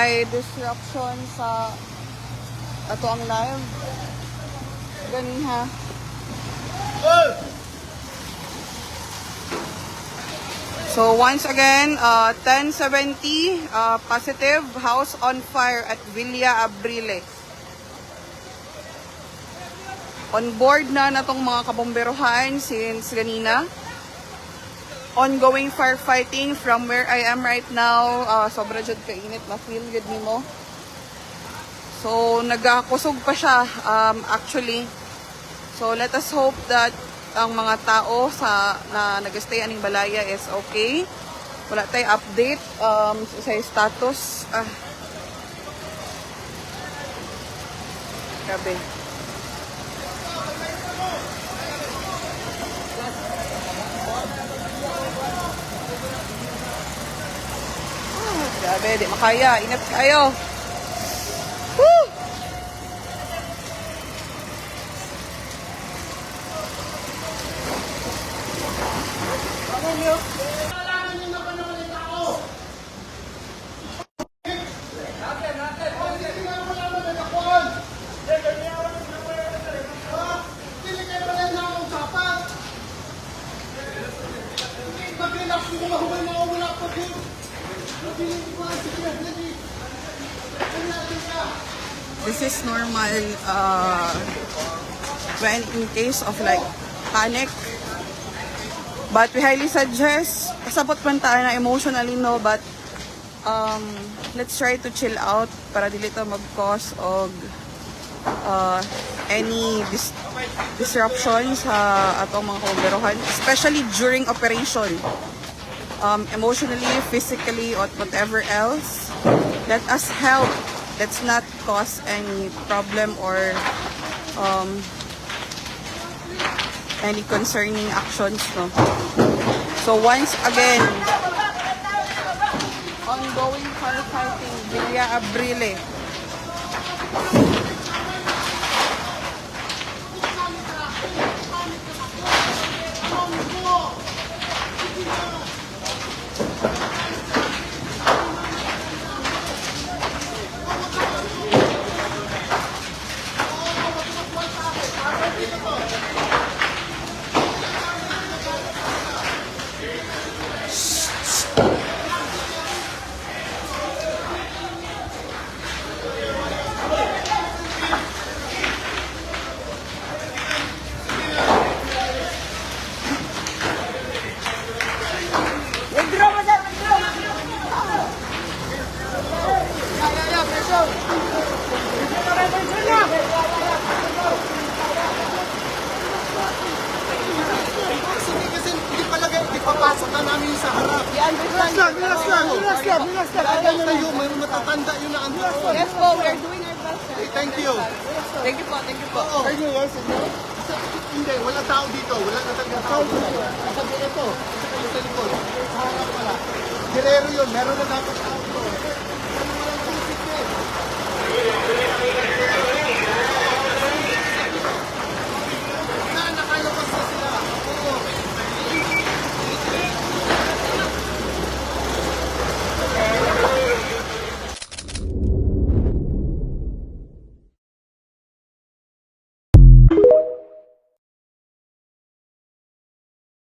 ay disruption sa ato ang live. Gani ha. So once again, 1070 positive, house on fire at Villa Abrile. On board na natong mga kabomberohan since ganina. Ongoing firefighting from where I am right now. Sobra jud kainit na feel good nimo. So nagakusog pa siya actually. So let us hope that ang mga tao na nagstay aning balaya is okay. Wala tay update sa status. Grabe. Grabe, di makaya. Ingat kayo. Woo! This is normal when in case of like panic. But we highly suggest, kasabot man tayo na emotionally no, but let's try to chill out para dili to mag-cause og any disruption sa atong mga kabomberohan, especially during operation. Emotionally, physically, or whatever else. Let us help. Let's not cause any problem or any concerning actions, no? So once again, ongoing firefighting, Villa Abrile. Papasok na namin sa harap. Relax lang. Tayo, may matatanda yun na ang doon. Yes po, we are doing our best, sir. Thank you. Thank you po, thank you po. Oo. Hindi, wala tao dito. Wala na talaga tao. Sabi ito. Sa likod. Sa harap pala. Guerrero yun. Meron na dapat tao.